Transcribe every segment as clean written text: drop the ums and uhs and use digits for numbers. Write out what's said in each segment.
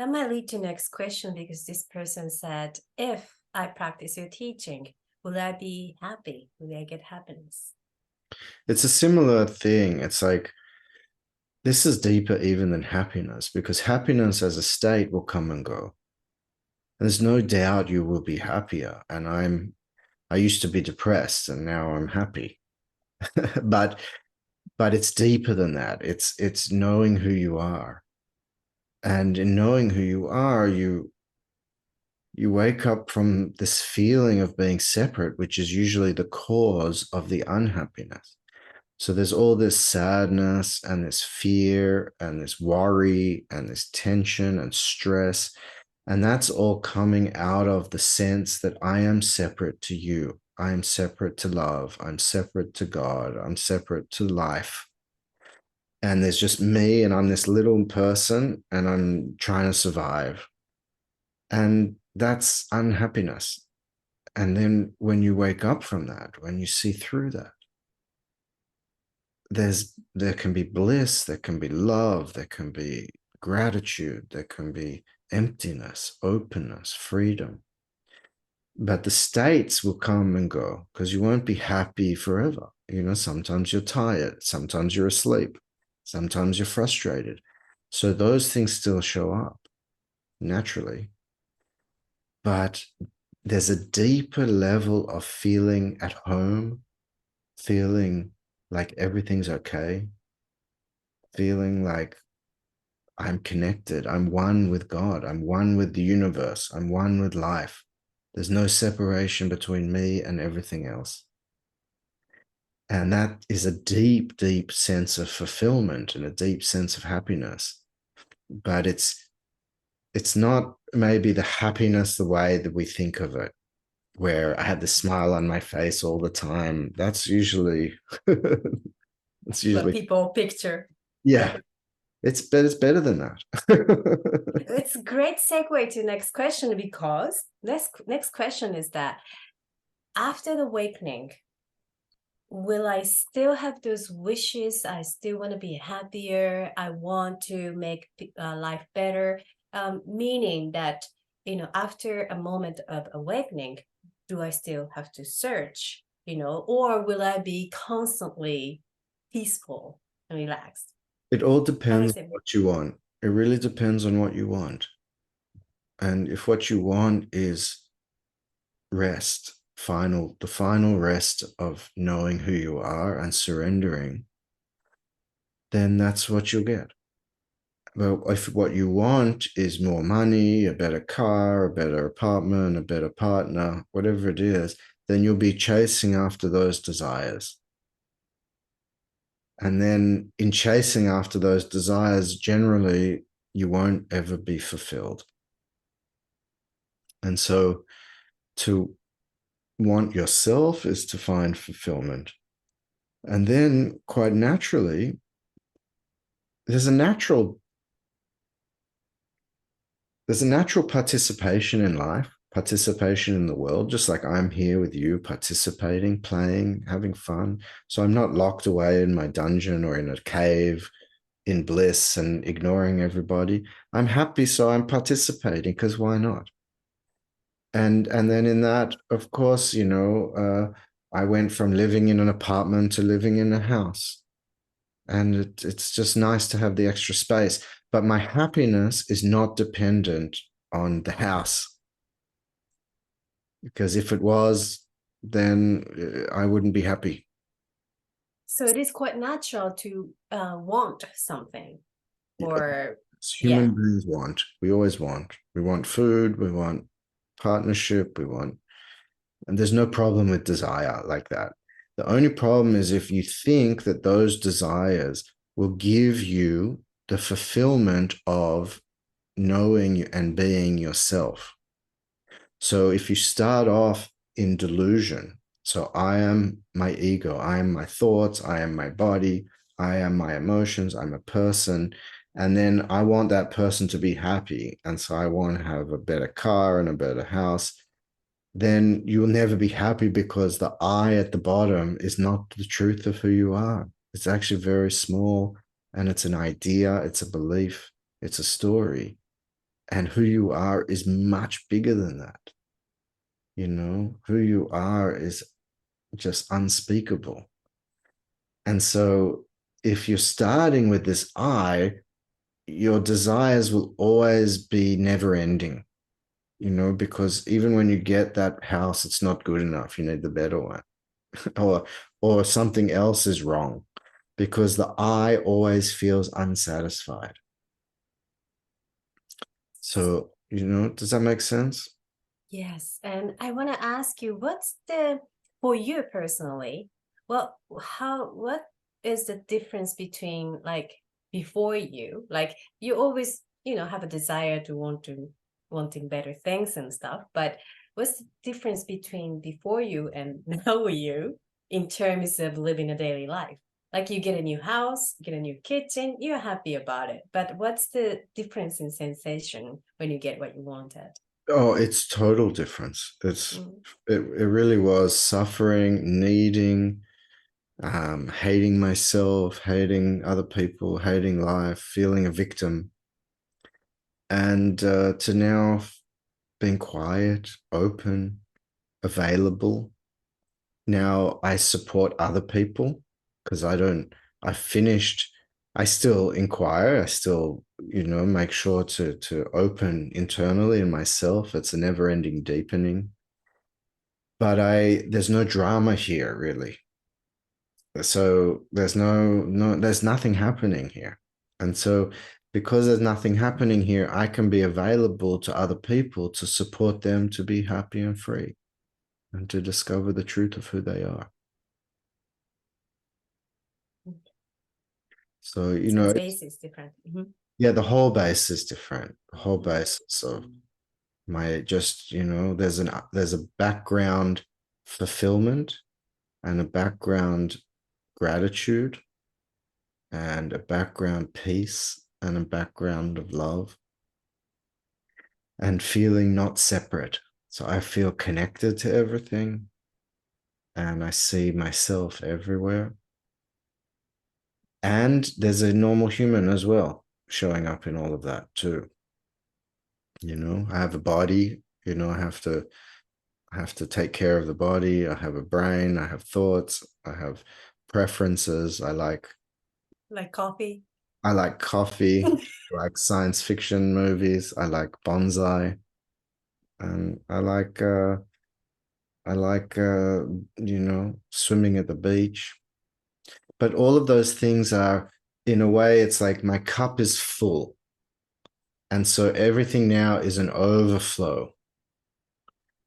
That might lead to next question, because this person said, if I practice your teaching, will I be happy? Will I get happiness? It's a similar thing. It's like, this is deeper even than happiness, because happiness as a state will come and go. And there's no doubt you will be happier. And I used to be depressed and now I'm happy. but it's deeper than that. It's knowing who you are. And in knowing who you are, you wake up from this feeling of being separate, which is usually the cause of the unhappiness. So there's all this sadness and this fear and this worry and this tension and stress. And that's all coming out of the sense that I am separate to you. I am separate to love. I'm separate to God. I'm separate to life. And there's just me, and I'm this little person, and I'm trying to survive. And that's unhappiness. And then when you wake up from that, when you see through that, there can be bliss, there can be love, there can be gratitude, there can be emptiness, openness, freedom. But the states will come and go, because you won't be happy forever. You know, sometimes you're tired, sometimes you're asleep, sometimes you're frustrated. So those things still show up naturally. But there's a deeper level of feeling at home, feeling like everything's okay, feeling like I'm connected, I'm one with God, I'm one with the universe, I'm one with life. There's no separation between me and everything else. And that is a deep, deep sense of fulfillment and a deep sense of happiness. But it's not maybe the happiness the way that we think of it, where I had the smile on my face all the time. That's usually what people picture. Yeah. It's better than that. It's a great segue to next question, because next question is that after the awakening, will I still have those wishes? I still want to be happier. I want to make life better. Meaning that, after a moment of awakening, do I still have to search, or will I be constantly peaceful and relaxed? It all depends on what you want. It really depends on what you want. And if what you want is rest, the final rest of knowing who you are and surrendering, then that's what you'll get. But if what you want is more money, a better car, a better apartment, a better partner, whatever it is, then you'll be chasing after those desires. And then in chasing after those desires, generally, you won't ever be fulfilled. And so to want yourself is to find fulfillment. And then quite naturally, there's a natural participation in life, participation in the world, just like I'm here with you, participating, playing, having fun. So I'm not locked away in my dungeon or in a cave in bliss and ignoring everybody. I'm happy, so I'm participating, because why not? And then in that, of course, I went from living in an apartment to living in a house. And it's just nice to have the extra space. But my happiness is not dependent on the house. Because if it was, then I wouldn't be happy. So it is quite natural to want something. Or human beings want. We always want. We want food, we want partnership, and there's no problem with desire like that. The only problem is if you think that those desires will give you the fulfillment of knowing and being yourself. So if you start off in delusion, so I am my ego, I am my thoughts, I am my body, I am my emotions, I'm a person, and then I want that person to be happy, and so I want to have a better car and a better house, then you'll never be happy, because the I at the bottom is not the truth of who you are. It's actually very small, and it's an idea, it's a belief, it's a story. And who you are is much bigger than that. You know, who you are is just unspeakable. And so if you're starting with this I, your desires will always be never ending, you know, because even when you get that house, it's not good enough. You need the better one. or something else is wrong, because the I always feels unsatisfied. So, you know, does that make sense? Yes. And I want to ask you, for you personally, what is the difference between like before you, like you always, have a desire to wanting better things and stuff, but what's the difference between before you and now you in terms of living a daily life? Like you get a new house, get a new kitchen, you're happy about it. But what's the difference in sensation when you get what you wanted? Oh, it's total difference. It really was suffering, needing, hating myself, hating other people, hating life, feeling a victim. And to now being quiet, open, available. Now I support other people because I still inquire, I still, make sure to open internally in myself. It's a never-ending deepening. But there's no drama here, really. So there's there's nothing happening here. And so because there's nothing happening here, I can be available to other people to support them to be happy and free and to discover the truth of who they are. So, the base is different. Yeah, the whole base is different. The whole basis of there's a background fulfillment and a background gratitude and a background peace and a background of love and feeling not separate. So I feel connected to everything and I see myself everywhere. And there's a normal human as well showing up in all of that too. I have a body, I have to take care of the body. I have a brain, I have thoughts, I have preferences. I like coffee. I like coffee, I like science fiction movies, I like bonsai, and I like swimming at the beach. But all of those things are, in a way, it's like my cup is full. And so everything now is an overflow.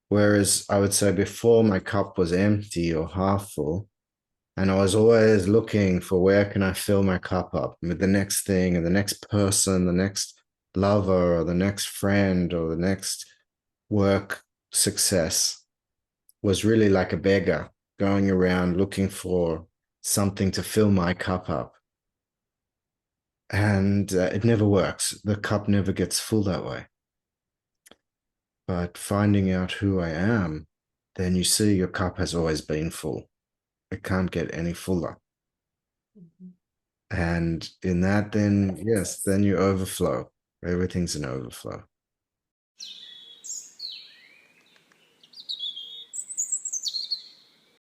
Whereas I would say before my cup was empty or half full, and I was always looking for where can I fill my cup up with the next thing and the next person, the next lover or the next friend or the next work success was really like a beggar going around looking for something to fill my cup up. And it never works. The cup never gets full that way. But finding out who I am, then you see your cup has always been full. It can't get any fuller. And in that, then, yes, then you overflow. Everything's an overflow.